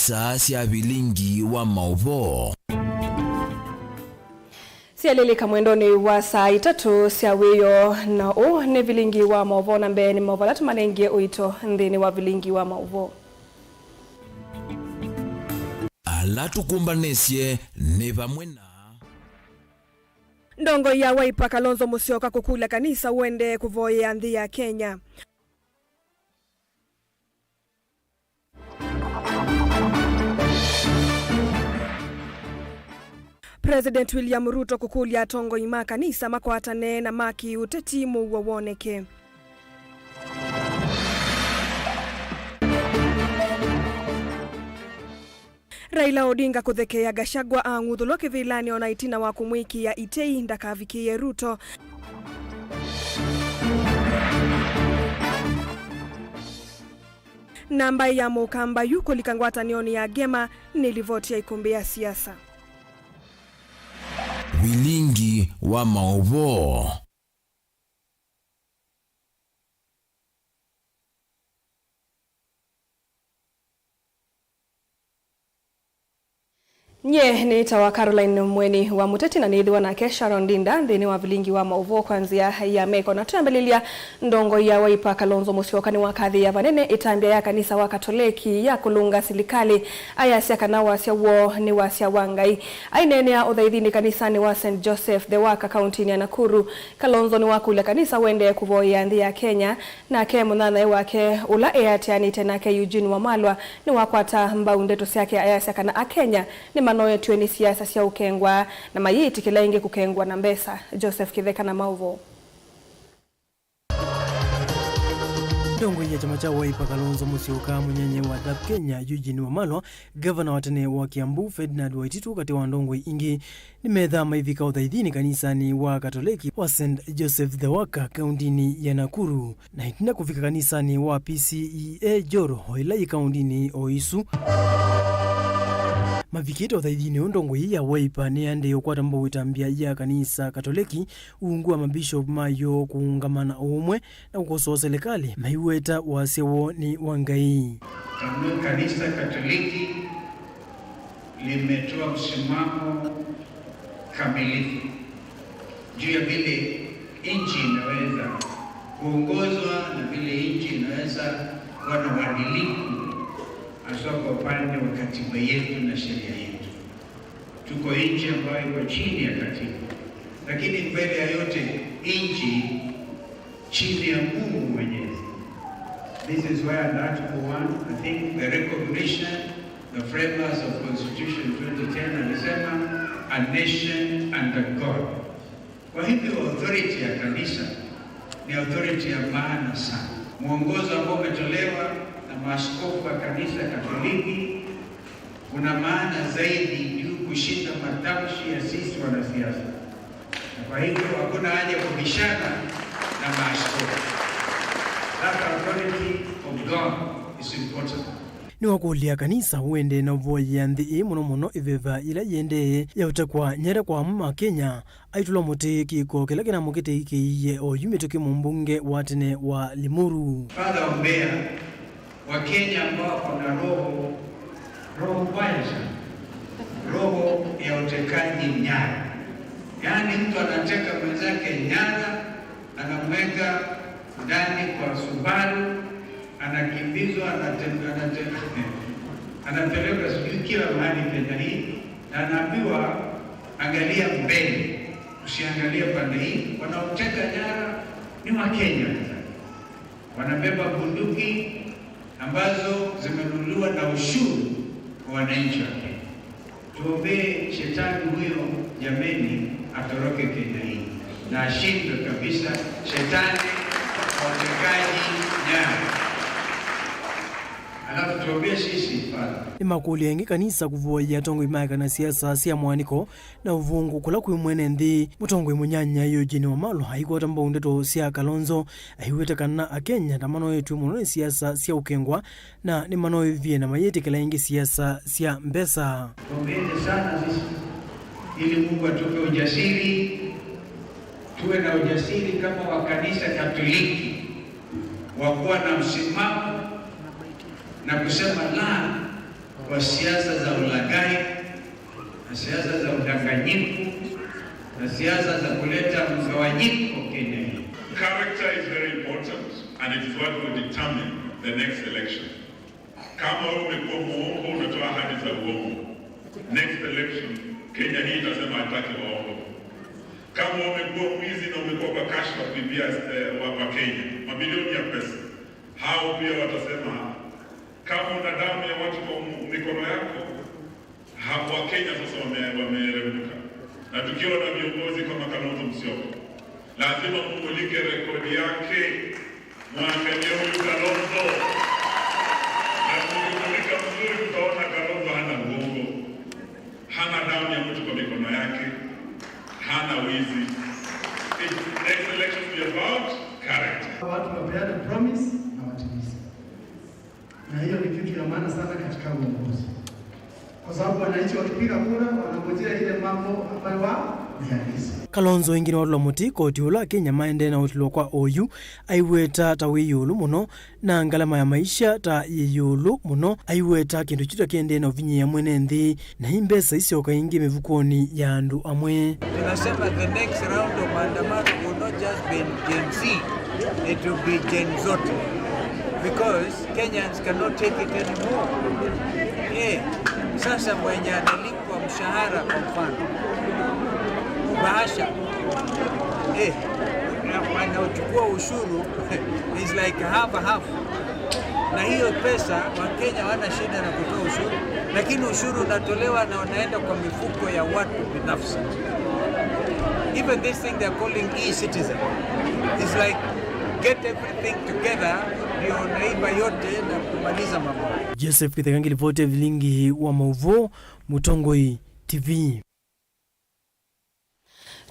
isa sia vilingi wa mauvo. Sialilika mwendoni wa saa 3 sia wiyo na ni vilingi wa mauvo na mbeni mauvo latu manengie uito ndini wa vilingi wa mauvo. Alatu kumbanesye neva mwena. Ndongo ya Wiper Kalonzo Musyoka kukula kanisa uende kuvoye andhi ya Kenya. President William Ruto kukulia tongo ima kanisa makwatane na maki utetimu wawoneke. Raila Odinga kuthekea Gachagua ang'uthuloke vilani ona itina wa kumwiki ya itei ndakavikie Ruto. Namba ya Mukamba yuko likangwata nioni ya Gema nilivoti ya ikumbi ya siasa. Vilingi wa mauvo. Nye ni tawa Caroline Mweni wa Muteti na nidhiwa na Kesha Rondinda ndini wa vilingi wa mauvo kwanzia ya meko na tuambelilia ndongo ya Wiper Kalonzo Musyoka ni wakadhi ya vanene itambia ya kanisa wa Katoliki ya kulunga silikali aya siya kanawa siya wo ni wa siya wangai ainene ya udhaidhini kanisa ni wa St. Joseph the Waka County ni ya Nakuru. Kalonzo ni wakule kanisa wende kuvoye andhi ya Kenya na ke munana wake ula eatiani tena ke Eugene Wamalwa ni wakwata mbaundeto siyake aya siya kana a Kenya ni manoye tueni siasa siya ukengwa na mayiti kila inge kukengwa na mbesa. Joseph Kitheka na mauvo. Ndongo ya chama cha Wiper Kalonzo Musyoka mwenyenye wa DAP Kenya Eugene Wamalwa, gavana watene wa Kiambu Ferdinand Waititu kati wa ndongo ingi ni medhama hivika udhaidhini kanisani wa Katoliki wa St. Joseph the Waka kauntini ya Nakuru na hitina kufika kanisani wa PCEA Joro hoilai kauntini Oisu. Mavikita udhaidhini ndongo hii ya Wiper ni ande yokwata mbo witambia ya kanisa Katoliki uungua mabishop mayo kuungamana umwe na kukosoa serikali maiweta wasewo ni wangai. Kanisa Katoliki limetoa msimamo kamilifu juu ya vile nchi inaweza kuongozwa na vile nchi inaweza kuwa na uadilifu hasa kwa upande wa katiba yetu na sheria yetu. Tuko nchi ambayo iko chini ya katiba, lakini mbele ya yote nchi chini ya Mungu Mwenyezi. This is where in Article 1, I think the recognition, the framers of Constitution 2010 alisema a nation under God. Kwa hivyo authority ya kanisa ni authority ya maana sana. Mwongozo ambao umetolewa na maaskofu wa kanisa Katoliki una maana zaidi juu kushinda matamshi ya sisi wanasiasa. Kwa hivyo hakuna haja kubishana na maaskofu. That authority of God is important. Ni wakulia kanisa uende na uvoye andhi muno iveva ila yende ya utakwa nyere kwa mma Kenya aitula mote kiko kila kina mokete ikiye o yumetoke mumbunge watene wa Limuru. Father ombea wa Kenya ambao kuna roho mbaya sana, roho ya utekaji nyara. Yaani mtu anateka mwenzake nyara, anamweka ndani kwa Subaru, anakimbizwa, anapelekwa sijui kila mahali Kenya hii, na anaambiwa angalia mbele, usiangalie pande hii. Wanaoteka nyara ni wa Kenya. Wanabeba bunduki ambazo zimenunuliwa na ushuru kwa wananchi wa Kenya. Tuombee shetani huyo jameni atoroke Kenya hii na ashindwe kabisa shetani wa utekaji nyara. Alafu tuombee sisi Father. Ni makuli yengi kanisa kuvoya tongo imaka na siasa siya mwaniko na uvungu kula kuimwene ndi mutongo imunyanya Eugene Wamalwa haikuwa tamba undeto siya Kalonzo ahiweta kana a Kenya na mano yetu muno siasa siya ukengwa na ni mano vie na mayeti kila ingi siasa siya mbesa. Tuombee sana sisi ili Mungu atupe ujasiri, tuwe na ujasiri kama wa kanisa Katoliki wa kuwa na msimamo na kusema la kwa siasa za ulaghai na siasa za udanganyifu na siasa za kuleta mgawanyiko Kenya. Character is very important and it is what will determine the next election. Kama umekuwa muongo, unatoa ahadi za uongo, next election Kenya hii itasema hataki waongo. Kama umekuwa mwizi na umekuwa kwa kashfa kuibia wa Kenya mabilioni ya pesa, hao pia watasema. Kama una damu ya watu kwa mikono yako, hapo Kenya sasa wameremuka. Na tukiwa na viongozi kama Kalonzo Musyoka, lazima mumulike rekodi yake, mwangalie huyu Kalonzo. Na mumulika mzuri, mtaona Kalonzo hana uongo, hana damu ya mtu kwa mikono yake, hana wizi. Next election will be about character. Watu wapeane promise na watimize. Na hiyo ni kitu ya maana sana katika uongozi. Kwa sababu wananchi wakipiga kura wanangojea ile mambo ambayo wameagiza. Kalonzo ingine watula muti koti ula Kenya maende na utilo kwa OU aiweta ta wiyulu muno na ngalama ya maisha ta yiyulu muno aiweta kindu chuta kende na uvinyi ya mwene nthi na imbesa isioka ingi mivukoni ya andu amwe. Tunasema the next round of maandamano will not just be Gen Z, it will be Gen zote, because Kenyans cannot take it anymore. Sasa mwenye analipwa mshahara kwa mfano bahasha wanaochukua ushuru is like half. Na hiyo pesa Wakenya wana shida na kutoa ushuru, lakini ushuru unatolewa na unaenda kwa mifuko ya watu binafsi. Even this thing they're calling e-citizen is like get everything together ndio naiba yote na kumaliza mambo. Joseph Kithangi, ripoti vilingi wa Mauvo, Mutongoi TV.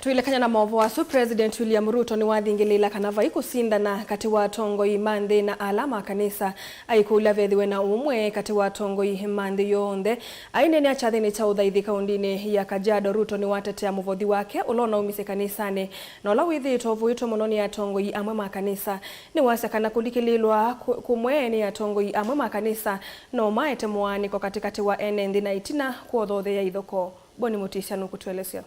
Tuilekanya na maovu wasu President William Ruto ni wathingilila kanava ikusinda na kati wa Tongoi mande na alama kanisa aikula vethiwe na umwe kati wa Tongoi mande yonde aine ni achathini cha uthaithi kaundini ya Kajiado. Ruto ni watetea muvothi wake ulona umise kanisani na ula withi tovu ito mononi ya Tongoi amwe makanisa ni wasekana kulikililwa kumweni ya Tongoi amwe makanisa no maete mwani kwa katikati wa enendi na itina kuothothe ya ithoko. Boni Mutisha nukutuelesea.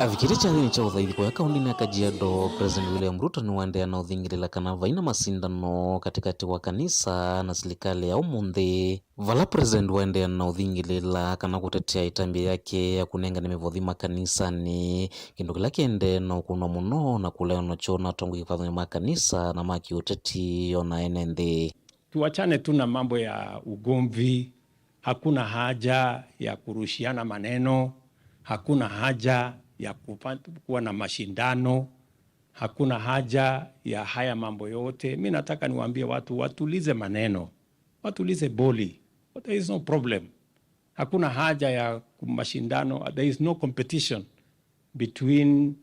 Avikiri chathini cha uthaithi kwa kaundini ya Kajiado, President William Ruto ni wandea na uthingilila kanava ina masindano katikati wa kanisa na serikali ya umunthi. Vala President wandea na uthingilila kana kutetea itambi yake ya kunenga ni mivothi makanisa ni kindu kila kiende na ukuno muno na kuleo no chona Tongo kifathoni makanisa na maki uteti ona enende. Tuachane tu na mambo ya ugomvi. Hakuna haja ya kurushiana maneno, hakuna haja ya kuwa na mashindano, hakuna haja ya haya mambo yote. Mimi nataka niwaambie watu watulize maneno, watulize boli. There is no problem. Hakuna haja ya mashindano. There is no competition between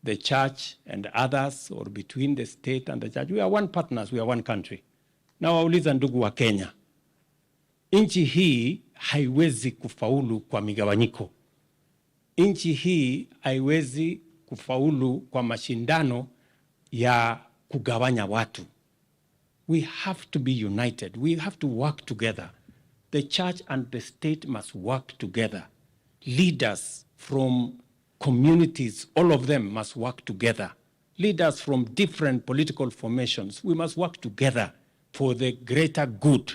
the church and others or between the state and the church. We are one partners, we are one country. Na wauliza ndugu wa Kenya, nchi hii haiwezi kufaulu kwa migawanyiko. Nchi hii haiwezi kufaulu kwa mashindano ya kugawanya watu. We have to be united. We have to work together. The church and the state must work together. Leaders from communities, all of them must work together. Leaders from different political formations, we must work together for the greater good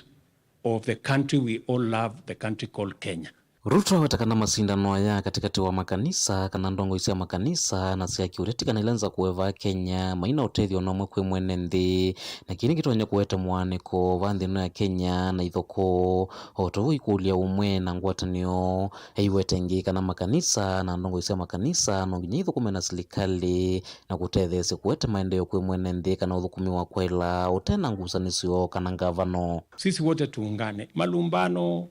of the country we all love, the country called Kenya. Ruto watakana masindano ya katikati wa makanisa kana ndongo isia makanisa na sia kiureti kana ilenza kuweva Kenya maina utethio na mwekwe mwene nthi na kini kitonya kuweta mwaniko vanthino ya Kenya na ithoko otovu ikulia umwe na ngwatanio heiwetengi kana makanisa na ndongo isia makanisa no nginya ithukumi na serikali na kutethese kuweta maendeleo kwe mwene nthi kana uthukumi wa kwela utena ngusanisio kana ngavano. Sisi wote tuungane. Malumbano,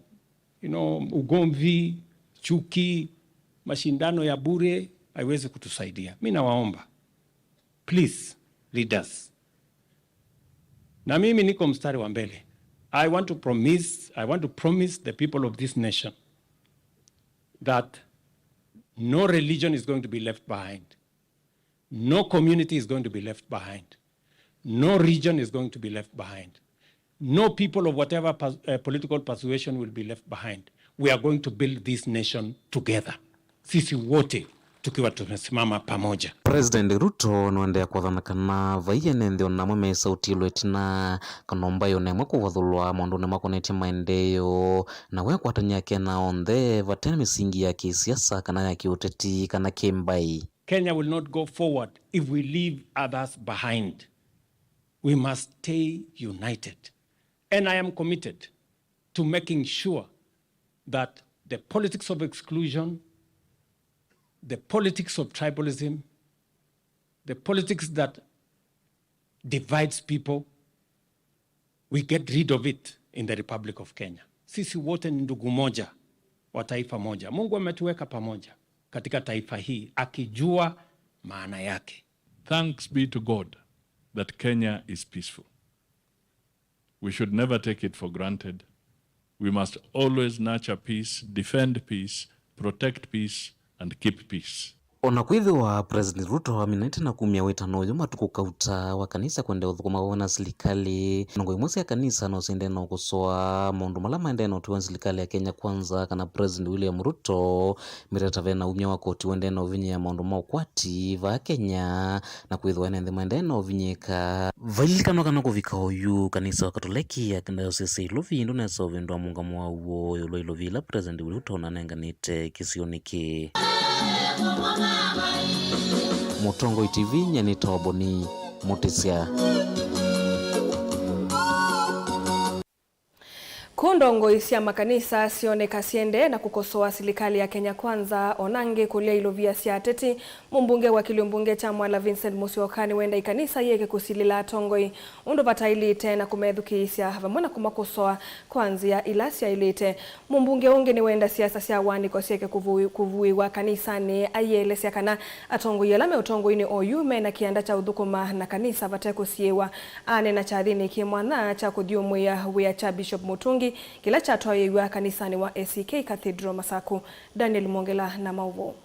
ugomvi, chuki, mashindano ya bure haiwezi kutusaidia. Mimi nawaomba, please, leaders. Na mimi niko mstari wa mbele. I want to promise the people of this nation that no religion is going to be left behind. No community is going to be left behind. No region is going to be left behind. No people of whatever political persuasion will be left behind. We are going to build this nation together. Sisi wote tukiwa tumesimama pamoja. President Ruto nuendea kwathana kana vaiya nende onamwe me sauti lwetina kanomba yonemwe kuvathulwa maundu nemakonetie maendeyo na we kwatanya kena onthe vatene misingi ya kisiasa kana ya kiuteti kana kimbai. Kenya will not go forward if we leave others behind. We must stay united. And I am committed to making sure that the politics of exclusion, the politics of tribalism, the politics that divides people, we get rid of it in the Republic of Kenya. Sisi wote ni ndugu moja wa taifa moja. Mungu ametuweka pamoja katika taifa hii akijua maana yake. Thanks be to God that Kenya is peaceful. We should never take it for granted. We must always nurture peace, defend peace, protect peace, and keep peace. Ona kwithiwa President Ruto aminete na kumia witano uyu matuku kauta wa kanisa kwende uthukuma wona serikali nongo imwe cia kanisa no sinde no kusoa maundu mala maende no tuwa serikali ya Kenya Kwanza kana President William Ruto mireta vena umya wa koti wende no vinya maundu ma ukwati va Kenya na kwithiwa nende maende no vinyeka vailikano kana kuvika uyu kanisa wa Katoliki ya Diocese Iluvi ndo neso vindwa mungamo wa uo yulo Ilovila President Ruto na nenganite kisioniki. Mutongo TV nyani toboni mutisia. Kundongo isia makanisa sioneka siende na kukosoa serikali ya Kenya Kwanza onange kulia ilovia siateti mumbunge wa kiliumbunge cha Mwala Vincent Musyoka wenda ikanisa yeke kusilila tongoi undu vatailite na kumedhuki isia havamona kumakosoa kwanzia ilasia ilite mumbunge unge ni wenda siasa sia wani kwa sieke kuvui wa kanisa ni ayele sia kana atongo yelame utongo ini oyume na kianda cha udhukuma na kanisa vateko siewa ane na chadhini kimwana cha kudiumu ya wea cha Bishop Mutungi kila cha toa yewa kanisani wa ACK Cathedral Masaku. Daniel Mongela na mauvo.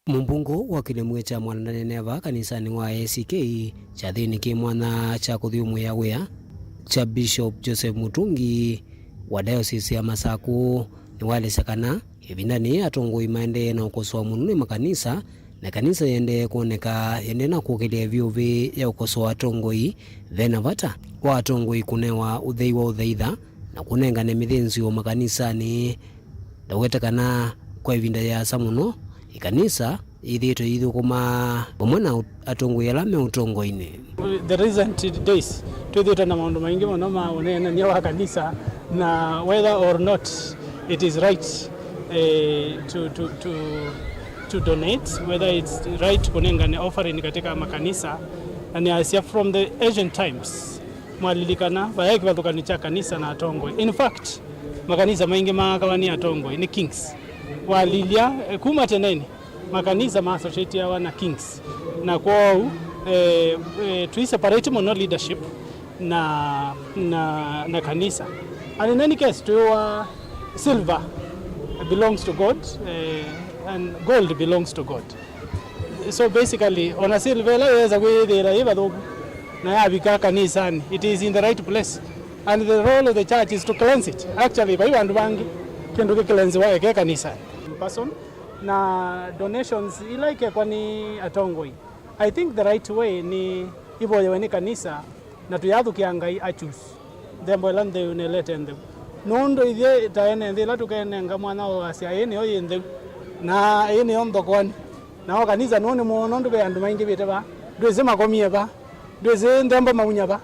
Mumbungo wa kilemwe cha Mwala Neneva kanisani wa ACK chathini kimwana cha kuthiumu ya wea cha Bishop Joseph Mutungi wa Diocese ya Masaku ni wale sakana ibindani atongoi maende na ukosoa munune makanisa na kanisa yende kuoneka yende na kuokelea vyuvi ya ukosoa tongoi vena vata kwa tongoi kunewa udhei wa udheitha na kunenga ne mithinzi wa makanisa ni dawetekana kwa ivinda ya samuno ikanisa ithito ithukuma bomona atongoi alame utongoini. The recent days tuthita na maundu maingi muno maonena ni wa kanisa na whether or not it is right to donate, whether it's right kunenga ni offering katika makanisa and asia from the ancient times mwalilikana bayaki batukani cha kanisa na atongwe. In fact makanisa maingi makawani atongwe ni kings walilia kuma teneni makanisa ma associate ya wana kings na kwao to separate mono leadership na kanisa. And in any case to silver belongs to God and gold belongs to God. So basically on a silver is a way they kanisani. It is in the right place and the role of the church is to cleanse it. Actually by one bangi kendo ke cleanse wa ke kanisa person na donations ilaike kwani atongoi. I think the right way ni ibo yewe kanisa na tuyathu kiangai achus dembo lande unelete ndo nondo ide taene ndila tukenenga mwana wa asiaeni oyende na ene ondo kwani na kanisa none muono ndo bandu maingi bete ba ndweze makomie ba ndweze ndemba maunya ba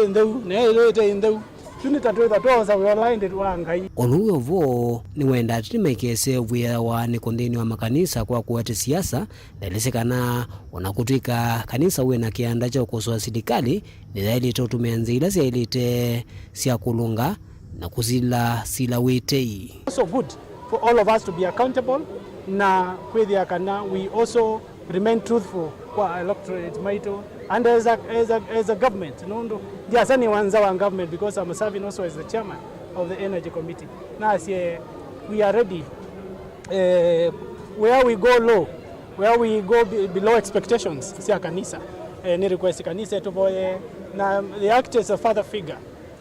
ndeu ne ilete ndeu tunita twetha twoza we aligned wangai onuyo vo ni wenda atimekese vya wa ni kondeni wa makanisa kwa kuwate siasa nelesekana onakutika kanisa uwe na kianda cha ukosoa serikali ni zaidi tumeanza ila sia ilite sia kulunga na kuzila sila wetei. So good for all of us to be accountable na kwethia kana we also remain truthful kwa electorate maito and as a government nondo jasani wanza wa government because I'm serving also as the chairman of the energy committee. Na we are ready where we go low, where we go below expectations sia kanisa ni request kanisa tuboye na they act as a father figure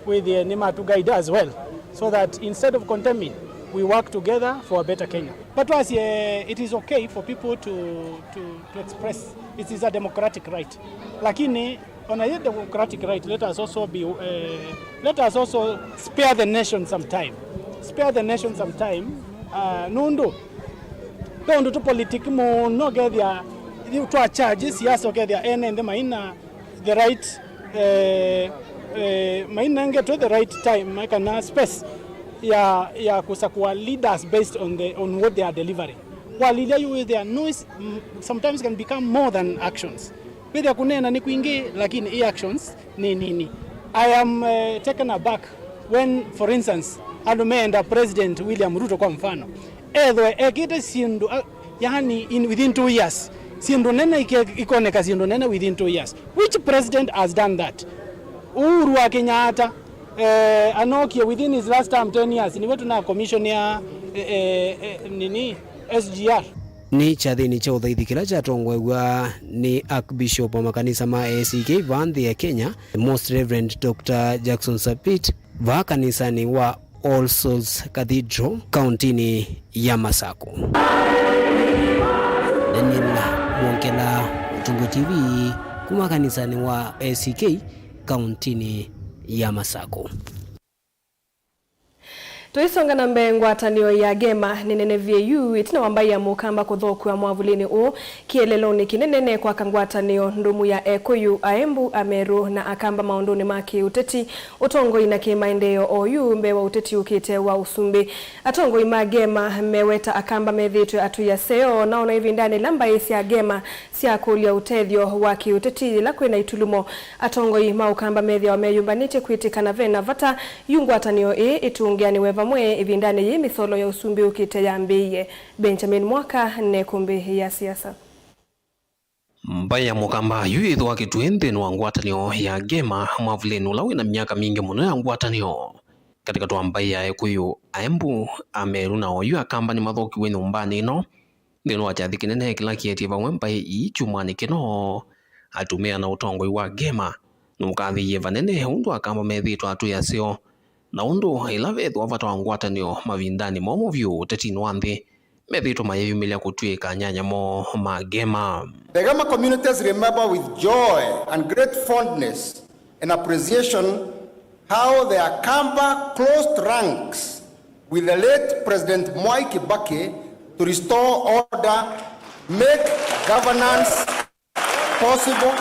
with the nima to guide as well, so that instead of condemning, we work together for a better Kenya. But as it is okay for people to express, it is a democratic right. Lakini on a democratic right, let us also spare the nation some time. Spare the nation some time. Nundo to politics mo no get their to charges siasa get their and the maina the right maina get to the right time maana space ya kusakuwa leaders based on what they are delivering. While leader you with their noise sometimes can become more than actions. Bila kunena ni kuingi lakini actions ni nini. I am taken aback when, for instance, alumeenda President William Ruto kwa mfano ekite sindu yani within 2 years sindu nene ikoneka sindu nene within 2 years. Which president has done that? Uhuru wa Kenyatta anokie within his last term 10 years ni wetu na commission ya nini SGR ni chathini cha uthaithikira cha tongwegwa ni Archbishop wa makanisa ma ACK Vanthi ya Kenya, Most Reverend Dr. Jackson Sapit va kanisani wa All Souls Cathedral kauntini ya Masako. Daniel Mwongela, Utungu TV, kuma kanisani wa ACK kauntini ya Masako. Tuisonga na mbele ngwatanio ya Gema ninene VAU itina wambai ya mukamba kuthokwa mwavulini u kieleloni kinenene kwa kangwatanio ndumu ya Ekuyu Aembu Ameru na akamba maondoni maki uteti utongo ina kimaendeo OU mbewa uteti ukite wa usumbi atongo ima Gema meweta akamba methitu atu ya seo naona hivi ndani lamba isi ya Gema siya kulia utethio waki uteti lakwe na itulumo atongo ima ukamba methia wa meyumbanite kuitika na vena vata yungwatanio itungiani weva mwe ivindane yi mitholo ya usumbi ukite ya mbiye. Benjamin Mwaka ne kumbi ya siasa. Mbaya mukamba yuithu wakituende wa ngwatanio ya Gema mwavulini ulawe na miaka mingi muno ya ngwatanio katika tuwa mbaya Ekuyu Aembu Ameru na OU akamba ni mathoki we nyumbani ino ndino wachathi kinene kila kieti vamwe mbai ichumani kino atumia na utongoi wa Gema nukathi ye vanene undu akamba methitwa atu yasio na undu ilavethu avata wa ngwatanio mavindani momo vyu tetini wanthi methitwa mayeyumilia kutwika nyanya mo ma Gema. The Gema communities remember with joy and great fondness and appreciation how the Akamba closed ranks with the late President Mwai Kibaki to restore order, make governance possible.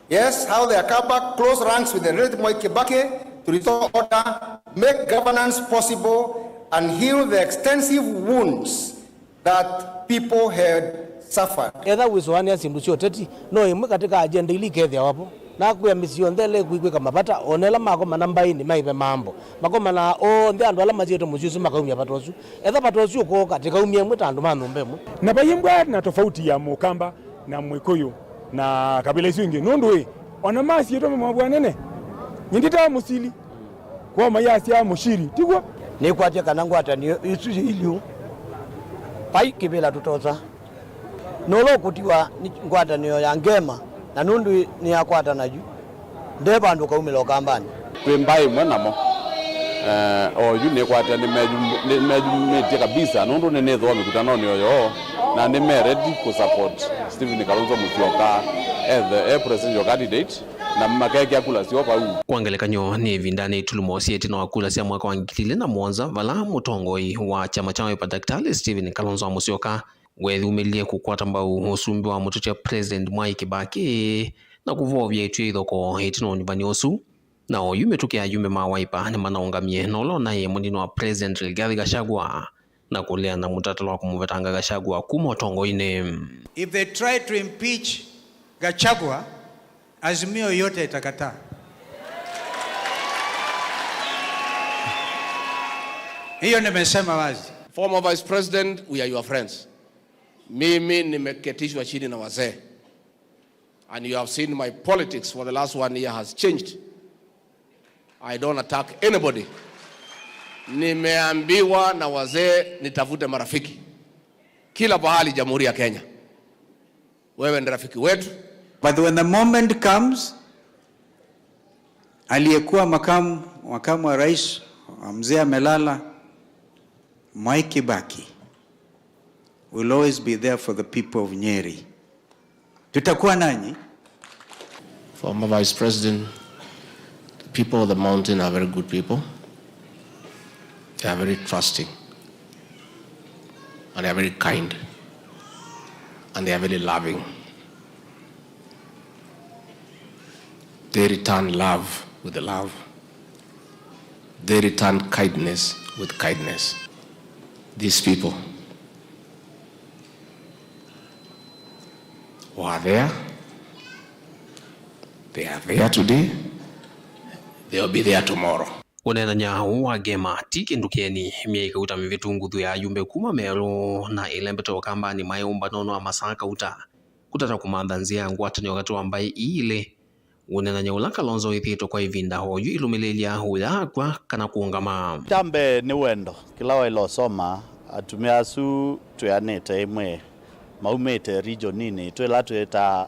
Yes, how the Akamba close ranks with the late Mwai Kibaki to restore order, make governance possible, and heal the extensive wounds that people had suffered. Either with one year in Teti, no, you katika agenda ili kethia wapo. Na kuya misiondele kuikweka mapata onela mako manamba ini maipe mambo mako mana ndi andu ala majito mujusu makaumya patosu etha patosu ko katika umye mwitandu manumbemu na bayimbwa na tofauti ya Mukamba na Mwikuyu na kabila isingi nundu ona masi yeto mabwanene nyindita musili kwa mayasi ya mushiri tigwa ni kwaje kana ngwatanio isuji ilio pai kibela tutoza nolo kutiwa ngwatanio ya Gema na nundu ni yakwata naju ndeba andu kaumilo kambani kwembai mwanamo OU ni kwata ni meju kabisa nundu ni netho mikutano ni oyo na ni ready ku support Stephen Kalonzo Musyoka as the presidential candidate na makeke akula sio pa kwangelekanyo ni vindane itulumo sieti na wakula sia mwaka wa 2007 vala mutongoi wa chama cha Daktari Stephen Kalonzo Musyoka wethi umilie kukwata mbau usumbi wa mutucha President Mwai Kibaki na kuvovya itu ithoko hitino nyumbani osu na OU metukia yume mawaipa ni manaungamie nolo na ye munino wa President Rigathi Gachagua na kulea na mutatalo wa kumuvetanga Gachagua kumotongo ine. If they try to impeach Gachagua, Azimio yote itakataa. Hiyo nimesema wazi. Former Vice President, we are your friends. Mimi nimeketishwa chini na wazee. And you have seen my politics for the last 1 year has changed. I don't attack anybody. Nimeambiwa na wazee nitafute marafiki kila pahali Jamhuri ya Kenya. wewe ni rafiki wetu. But when the moment comes, aliyekuwa makamu wa rais mzee amelala, Mwai Kibaki will always be there for the people of Nyeri. Tutakuwa nanyi. Former Vice President, the people of the mountain are very good people. They are very trusting. And they are very kind. And they are very loving. They return love with love. They return kindness with kindness. These people who are there, they are there today, they will be there tomorrow. Unena nyahu wagema tiki ndukeni mieka uta mivitunguthu ya yumbe kuma mero na ilembeto kambani mayumba nono amasaka uta kutata kumandhanzia ngwatani wakati wambai ile unena nyaula Kalonzo ithito kwa ivinda hoyu ilumilelia huya kwa kana kuungama tambe ni wendo kila wa ilosoma atumia su tuyanete imwe maumete region nini twela tueta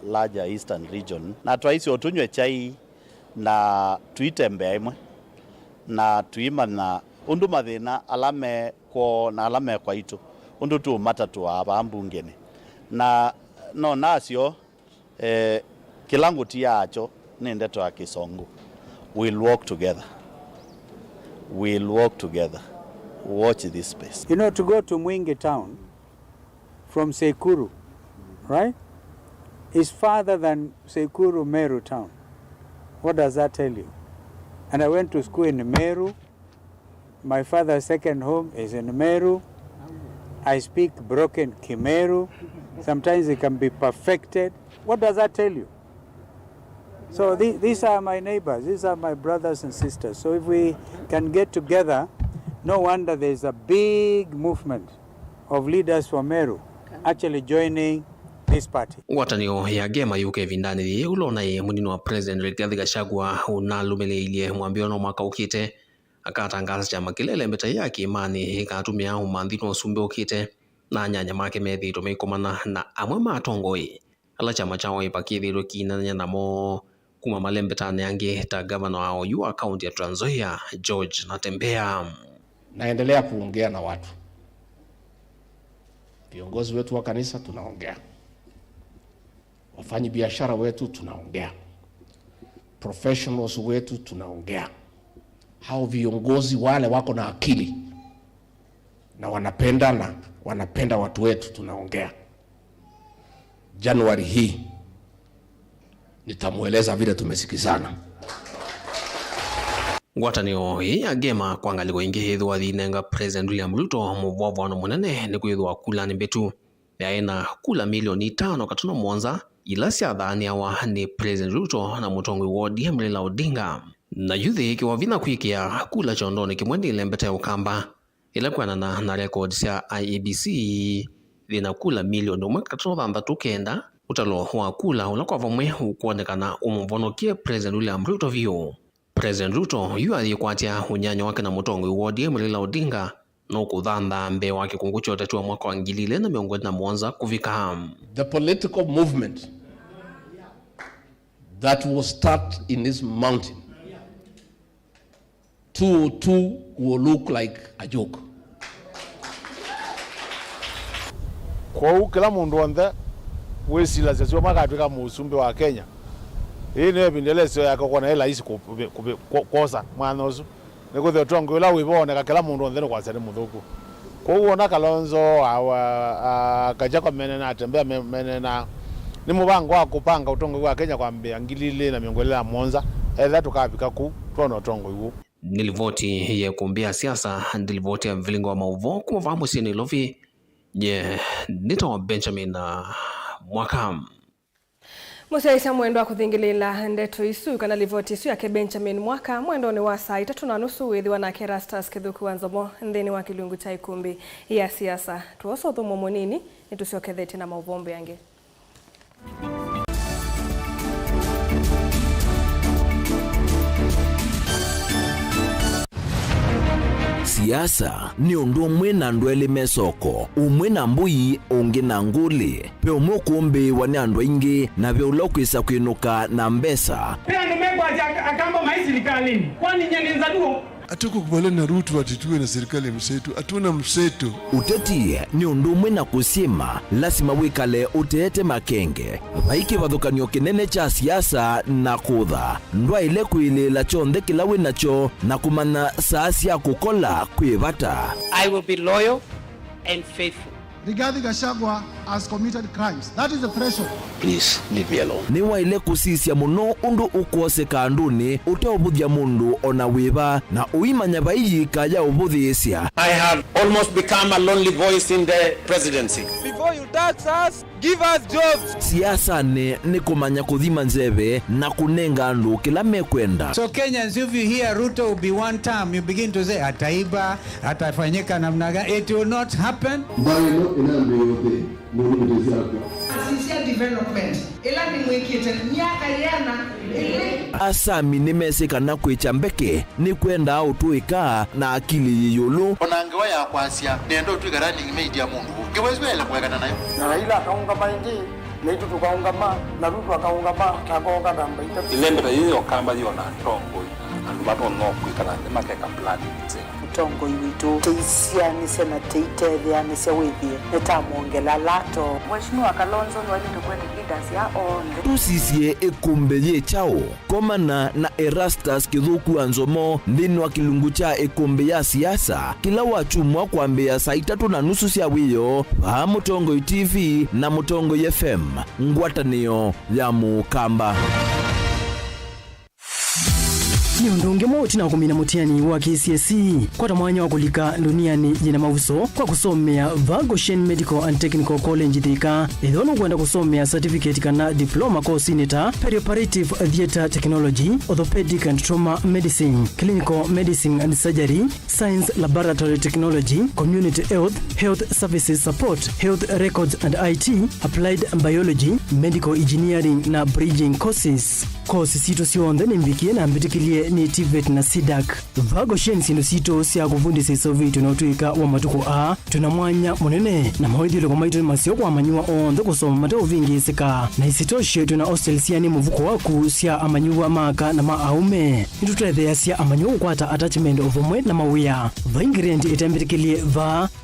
larger eastern region na twaisi otunywe chai na tuitembea imwe na tuimana undu mathina alame kwa itu undu tu matatu aba ambungene na no nasio kilangu tiacho nende to akisongo. We'll walk together. Watch this space. You know, to go to Mwingi town from Sekuru, right, is farther than Sekuru Meru town. What does that tell you? And I went to school in Meru. My father's second home is in Meru. I speak broken Kimeru. Sometimes it can be perfected. What does that tell you? So these are my neighbors. These are my brothers and sisters. So if we can get together, no wonder there's a big movement of leaders from Meru actually joining this party. Watanio ya gema yuke vindani ulona ye munino wa President Rigathi Gachagua unalumileilie mwambiono mwaka ukite akatangaza chama kilele mbeta yake imani ikatumia umandhino sumbe ukite na nyanya make methi tumekomana na amwe matongoi ala chama chao ipakithiro kinanya namo kuma malembetane yange ta governor wao yu county ya Trans Nzoia George Natembeya. Naendelea kuongea na watu. Viongozi wetu wa kanisa tunaongea. Wafanyi biashara wetu tunaongea. Professionals wetu tunaongea. Hao viongozi wale wako na akili na wanapenda watu wetu tunaongea. Januari hii nitamueleza vile tumesikizana. Ngwatanio ya gema kwangaliko ingi hithwa thinenga President William Ruto mubwabwano munene ni kwithwa kula ni betu yaena kula milioni 5 katuna mwanza ila siathania wa ni President Ruto na mutongwi wa ODM Raila Odinga na yuthi ikiwa vina kwikia kula chondoni kimwendi lembeta ya ukamba ila kwanana na records ya IEBC thina kula milioni 1.3 utalo wa kula ulakwa vamwe ukuonekana umumvonokie President William Ruto vio. President Ruto yu aliyekwatia unyanyo wake na mutongwi wa ODM Raila Odinga no kuthanda mbe wake kungucho tatu wa mwaka wa 2021 kufika ham. The political movement that will start in this mountain 202 will look like a joke. Kwa kila mundu wanda wesila zezwa makatwika musumbe wa Kenya. Hii ni bindeleso yako kona ela isi kosa mwanozu. Niko the tongo la wibona kila mundu wanda kwa sare muthuku. Kwa uona Kalonzo awa kajako menena atembea menena ni mubango wa kupanga utongo wa Kenya kwa mbea ngilile na miongolela Monza etha tukafika ku twana utongo iwo. Nilivoti ya kumbia siasa nilivoti ya vilingo wa mauvo kumafahamu sini lovi nye nito Benjamin Mwakam. Musaisa mwendo wa kuthingilila ndeto isu kana livoti isu yake Benjamin Mwaka mwendo ni wa saa 3:30 withiwa na Kerastas Kithuku Wanzomo nthini wa kilungu cha ikumbi ya siasa tuoso thumo munini nitusiokethete na mauvombe yange. siasa ni undu mwe na ndwele mesoko umwe na mbui ungi na nguli pe umwe kumbi wani andu ingi na vya ulokwisa kwinuka na mbesa pia ndumegwa akamba maisirikalini kwani nyeneza duo Atuko kubale na Ruto atituwe na serikali mseto, atuna mseto. Uteti ni undumwe na kusima, lasima wikale utete makenge. Vaiki vadhukanyo kinene cha siasa na kudha. Ndwa ile kuili la chonde kilawe nacho na kumana saasi ya kukola kuivata. I will be loyal and faithful. Rigathi Gachagua has committed crimes. That is the threshold. Please leave me alone. Ni wa ile kusisia muno undu ukose kanduni uteobuthia mundu ona wiva na uimanya baiyi kaya ubuthiisia. I have almost become a lonely voice in the presidency. Before you tax us, give us jobs. Siasa ni kumanya kuthima nzeve na kunenga andu kila mekwenda. So Kenyans, if you hear Ruto will be one term, you begin to say ataiba, atafanyika namna gani. It will not happen. Sisi development ila ni mwekete miaka yana Asami nimesika na kwichambeke ni kwenda autuika na akili yiyulu onangewa ya kwasia nendo tuigarani media mundu kiwezwele kwekana nayo na Raila akaunga maingi na itu tukaunga ma na Ruto akaunga ma takoga namba ita ilembe hiyo kamba hiyo na tongo andubato no kwikana makeka plan tongo witu teisia ni sena teitethia ni sewithie netamuongela lato Mheshimiwa Kalonzo ni wali tukwete leaders ya onde tusisie ekumbe ye chao komana na Erastus Kithuku Anzomo ndini wa kilungu cha ekumbe ya siasa kila wachumwa kwambia saa 3:30 cia wiyo va Mutongo TV na Mutongo FM ngwatanio ya Mukamba. Ni undunge moti na kumina mutiani wa KCSE kwa tamwanya wa kulika duniani jina mauso kwa kusomea Goshen Medical and Technical College Thika idhono kwenda kusomea certificate kana diploma course in perioperative theater technology, orthopedic and trauma medicine, clinical medicine and surgery, science laboratory technology, community health services support, health records and IT, applied biology, medical engineering na bridging courses. Course sito sionde nimbikie na mbitikilie ni TVET na SIDAC. Goshen sino sito sia kufundisa isovi tunautuika wa matuko a tunamwanya munene na mawidhilo kwa maito masio kwa amanyua ondo kusoma matao vingi sika na isitoshe tuna hostel sia ni muvuko waku sia amanyua maka na maaume nitutethea sia amanyua ukwata attachment of omwe na mawia ingredient itembitikilie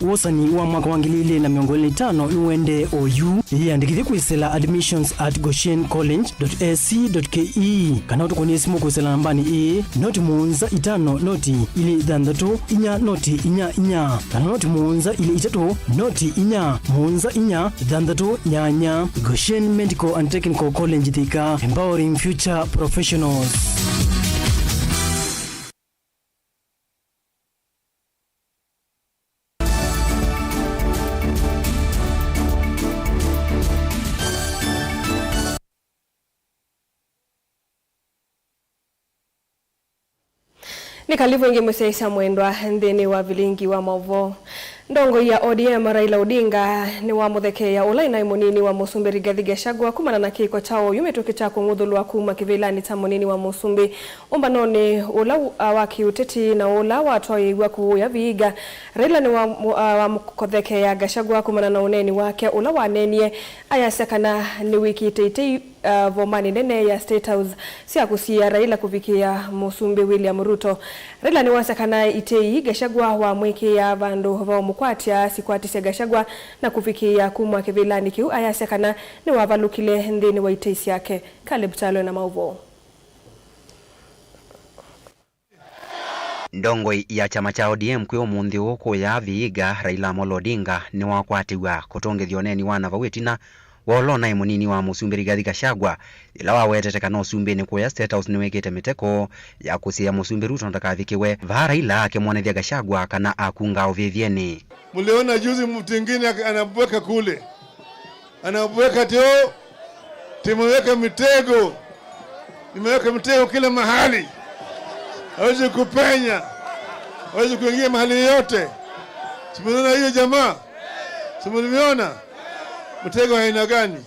wosani wa mwaka wangilile na miongoli 5 nuende OU iandikithi kuisela admissions at goshencollege.ac.ke kana utukoni simu kusela nambani noti muunza 5 noti ili 6 inya noti inya kana noti muunza ili 3 noti inya muunza inya 6 nyanya. Goshen Medical and Technical College Thika, empowering future professionals. Ni kalivu ingi mweseisa mwendwa ndeni wa vilingi wa mauvo. Ndongo ya ODM Raila Odinga ni wa mutheke ya ula ina munini wa Musumbi Rigathi Gachagua kumana na kiko chao yumetoke cha kungudhulwa kuma kivilani ta munini wa Musumbi umbanone ula wa kiuteti na ula watu wa kuya viiga. Raila ni wa mutheke ya Gachagua kumana na uneni wake ula wanenie ayasekana ni wiki teitei vomani nene ya State House siya kusia Raila kufikia Musumbi William Ruto. Raila ni wasekana itei Gachagua wa mweke ya vandu vao mukwatia sikwati se Gachagua na kufikia kumwa kivilani kiu ayasekana ni wavalukile ndini wa iteisi yake. Caleb Chalo na mauvo. Ndongo ya chama cha ODM kwe umundi woko ya viiga Raila Amolo Odinga ni wakwatiwa kutongethio neni wana vawetina wolona imunini wa Musumbi Rigathi Gachagua ila wawetete no Musumbi ni kuya State House niwekete miteko ya kusia Musumbi Ruto ndakavikiwe va Raila akimwonethia Gachagua kana akunga ovivieni. Muliona juzi mtu mwingine anabweka kule, anabweka teo timeweka mitego, nimeweka mitego kila mahali, hawezi kupenya, hawezi kuingia mahali yote. Simuona hiyo jamaa, simuliona mtego aina gani?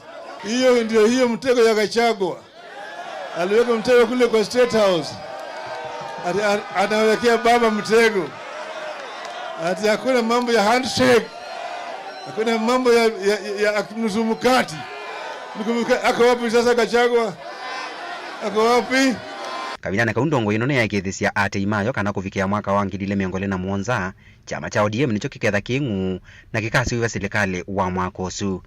Hiyo ndio hiyo mtego ya Gachagua. Aliweka mtego kule kwa State House. Anawekea baba mtego. Ati hakuna mambo ya handshake. Hakuna mambo ya nusu mkati. Ako wapi sasa Gachagua? Ako wapi? Kavinane kaundongo ino ne yakithisia ate imayo kana kufikia mwaka wa 2017 chama cha ODM nicho kiketha kingu na kikasi wa serikali wa mwaka usu.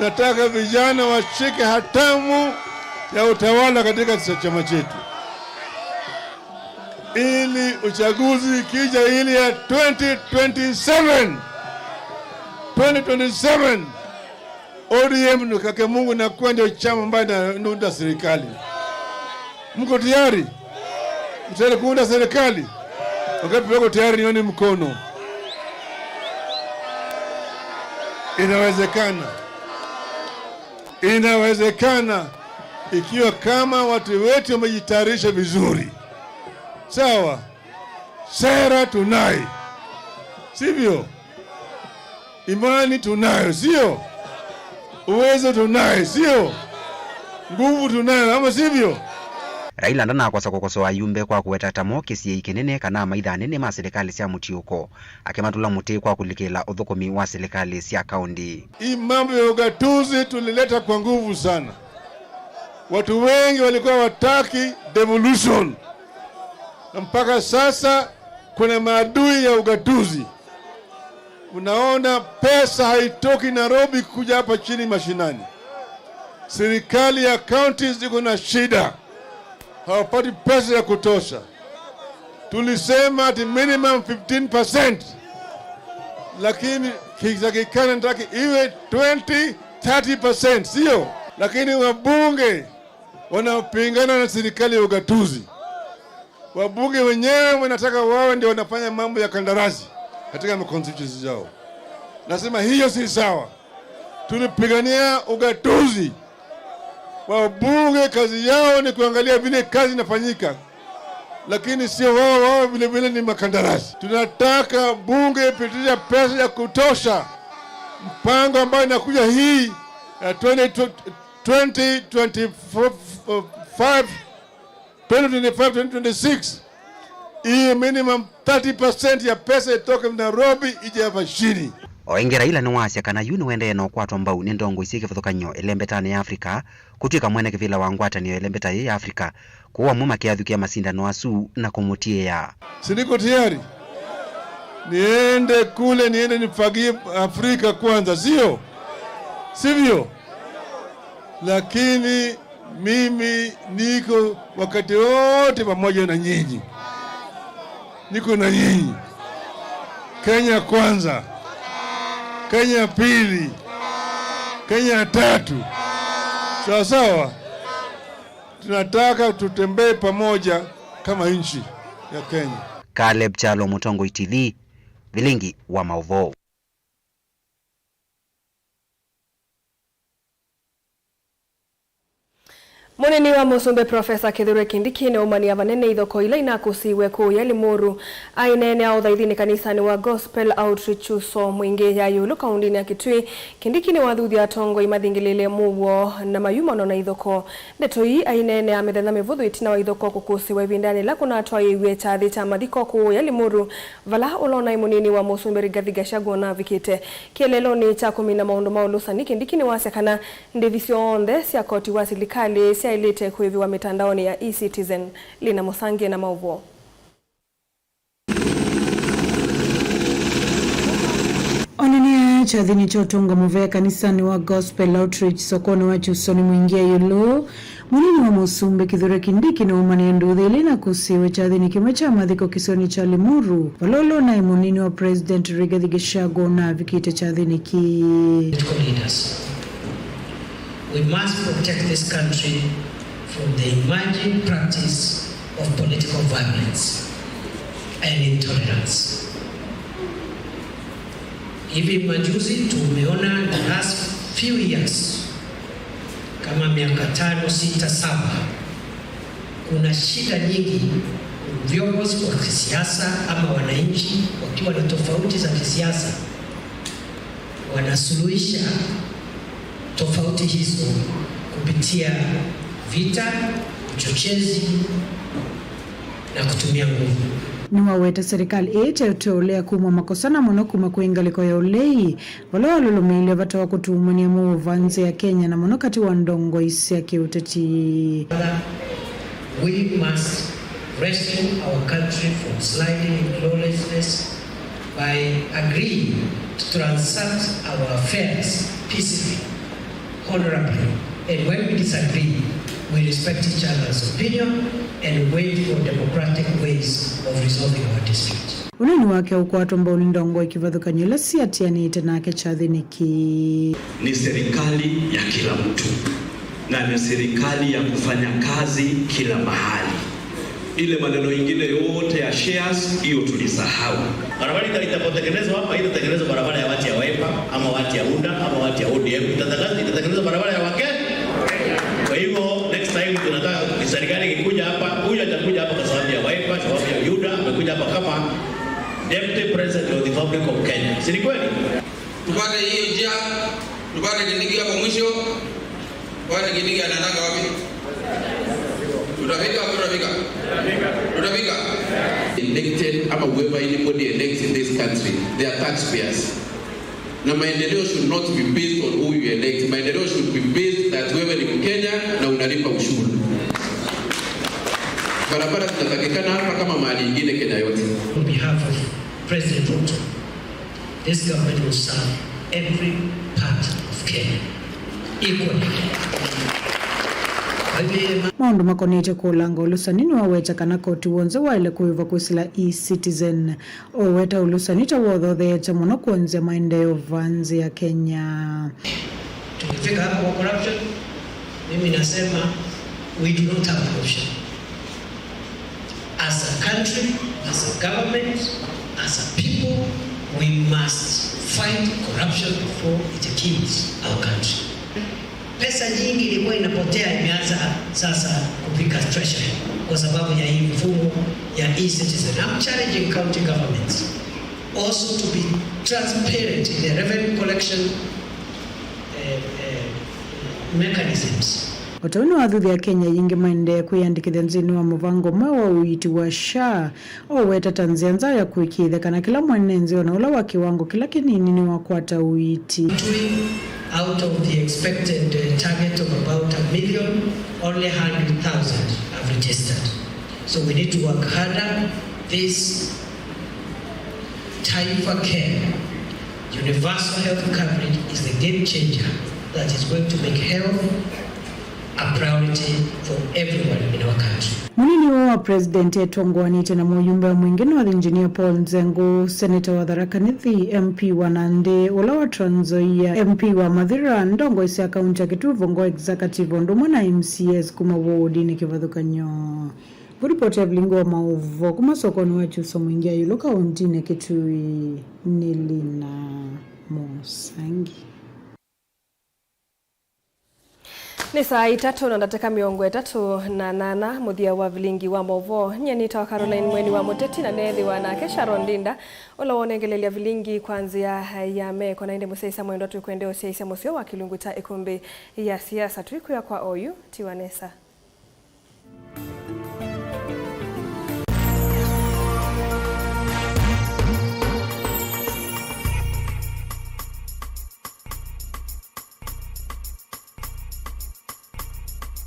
Nataka vijana washike hatamu ya utawala katika chama chetu, ili uchaguzi ikija ili ya 2027 ODM nukake Mungu na kuwa ndio chama ambayo inaunda serikali. Mko tayari? Mtaka kuunda serikali? Wakati wako tayari nione mkono. Inawezekana. Inawezekana ikiwa kama watu wetu wamejitayarisha vizuri. Sawa? Sera tunayo. Sivyo? Imani tunayo, sio? Uwezo tunayo, sio? Nguvu tunayo, ama sivyo? Raila ndana kwa sakokoso ayumbe kwa kuweta tamo kesi ikinene kana maitha nene ma serikali cia mutiuko akimatula muti kwa kulikila uthukomi wa serikali cia kaunti. Hii mambo ya ugatuzi tulileta kwa nguvu sana. Watu wengi walikuwa wataki devolution. Na mpaka sasa kuna maadui ya ugatuzi. Unaona pesa haitoki Nairobi kuja hapa chini mashinani. Serikali ya counties iko na shida. Hawapati pesa ya kutosha. Tulisema ati minimum 15%. Lakini kizakikana nataka iwe 20-30%, sio? Lakini wabunge wanapingana na serikali ya ugatuzi. Wabunge wenyewe wanataka wawe ndio wanafanya mambo ya kandarasi katika constituencies zao. Nasema hiyo si sawa. Tulipigania ugatuzi. Wabunge kazi yao ni kuangalia vile kazi inafanyika, lakini sio wao vile ni makandarasi. Tunataka bunge ipitishe pesa ya kutosha. Mpango ambao inakuja hii ya 2025-2026 hii minimum 30% ya pesa itoke Nairobi ije hapa chini. Oenge Raila ni wasya kana yuni wende no kwatwa mbau ni ndongo isike futhukanyo elembetani ya Afrika kutika mwene kivila wa ngwatanio elembeta ya Afrika kuwa muma kiathukia masindano asu na kumutie ya. Siniko tayari. Niende nifagie Afrika kwanza, sio? Sivyo? Lakini mimi niko wakati wote pamoja na nyinyi. Niko na nyinyi. Kenya kwanza. Kenya pili, Kenya tatu. Sawa sawa. Tunataka tutembee pamoja kama nchi ya Kenya. Caleb Chalo, Mutongo TV, Vilingi wa Mauvoo. Munini wa Musumbe Profesa Kithure Kindiki na umani ya vanene ithoko ila inakusiwe kuu ya Limuru ainene au dhaidhini kanisani wa Gospel Outreach uso mwingi ya yulu kaundini ya Kitui. Kindiki ni wadhuthi ya tongo imathingilile muwo na mayuma na ithoko ndeto hii ainene amedhetha mivuthu itina wa ithoko kukusiwe vindani la kuna atwa iwe chathi cha mathiko kuu ya Limuru vala ulona munini wa Musumbe Rigathi Gachagua na vikite kielelo ni cha 10 maundu maulusani. Kindiki ni wasya kana ndivisio onde cia koti wa serikali cia ilete kuiviwa mitandaoni ya eCitizen lina musangie na Mauvoo. Onania chathini chotonga muvea kanisani wa Gospel Outreach sokoni wa chusoni mwingia yulu munini wa Musumbe Kithure Kindiki na umani nduthi na kusiwe chathini kime cha mathiko kisoni cha Limuru walolo na munini wa President Rigathi Gachagua na vikite chathini ki. We must protect this country from the emerging practice of political violence and intolerance. Hivi majuzi tumeona the last few years, kama miaka 5, 6, 7, kuna shida nyingi viongozi wa kisiasa ama wananchi wakiwa na tofauti za kisiasa wanasuluhisha tofauti hizo kupitia vita, uchochezi na kutumia nguvu. ni waweta serikali ete utolea kuma makosana muno kuma kuingaliko ya ulei wala walulumile watawa kutumania muvanze ya Kenya na muno kati wa ndongo isi ya kiutati. We must rescue our country from sliding in lawlessness by agreeing to transact our affairs peacefully, honorably, and when we disagree, we respect each other's opinion and wait for democratic ways of resolving our disputes. Unani wake ukwatu ambao ndongo ikivadhuka nyula siati ya ni itanake chadhiniki. Ni serikali ya kila mtu na ni serikali ya kufanya kazi kila mahali. Ile maneno ingine yote ya shares hiyo tulisahau. Barabara itapotengenezwa hapa itatengenezwa barabara ya watu ya Wiper ama watu ya UDA ama watu ya ODM, itatengenezwa barabara ya Wakenya. Kwa hivyo next time tunataka serikali ikikuja hapa, huyu atakuja hapa kwa sababu ya Wiper, kwa sababu ya UDA, amekuja hapa kama Deputy President of the Republic of Kenya. Si kweli? Tupate hiyo njia, tupate Kindiki hapo mwisho. Kwa Kindiki anataka wapi? Elected ama whoever anybody elects in this country, they are taxpayers. Na maendeleo should not be based on who you elect. Maendeleo should be based that wewe ni Mkenya na unalipa ushuru. Barabara zinatakikana hapa kama mahali ingine Kenya yote. On behalf of President Ruto, this government will serve every part of Kenya equally. Maundu makonete kulanga ulusanini waweta kana koti wonze waile kuiva kusila e-citizen oweta ulusanita wodhothete muno kuanzia maendeleo vanzi ya Kenya. Tukifika hapa kwa corruption, mimi nasema we do not have corruption. As a country, as a government, as a people, we must fight corruption before it kills our country. Pesa nyingi ilikuwa inapotea, imeanza sasa kufika treasury kwa sababu ya hii mfumo ya e-citizen. I'm challenging county governments also to be transparent in the revenue collection mechanisms. Watauni wathuthi ya Kenya yingi maende kuyandikithia nzini wa muvango mwa uiti wa SHA oweta tanzianza ya kuikitha kana kila mwanenzi ona ula wa kiwango kila kinini ni wakwata uiti. Out of the expected target of about 1 million, only 100,000 have registered. So we need to work harder. This Taifa Care, universal health coverage, is the game changer that is going to make health a priority for everyone in our country. Munini wa president etongwanite na muyumbe wa mwingine wa engineer Paul Nzengu, senator wa Tharaka Nithi, MP wa Nandi, ula wa Trans Nzoia, MP wa Mathira, ndongo isi akaunti ya Kituvu ngo executive ndumwa na MCS kuma wodi ni kivadhukanyo. Kuripoti ya Vlingo wa Mauvo kuma sokoni wa Chuso mwingia yuloka ondine Kitui Nilina Mosangi. Ni saa 3:38 muthia wa Vilingi wa Movo nyenita wa Caroline Mweni wa Muteti na nethi wa nake Sharon Dinda ola wonengelelia Vilingi kwanzia ya meko na inde museisa mwendo tukwende oseisa musio wa kilungu cha ikumbi ya siasa tuikuya kwa oyu Tiwanesa.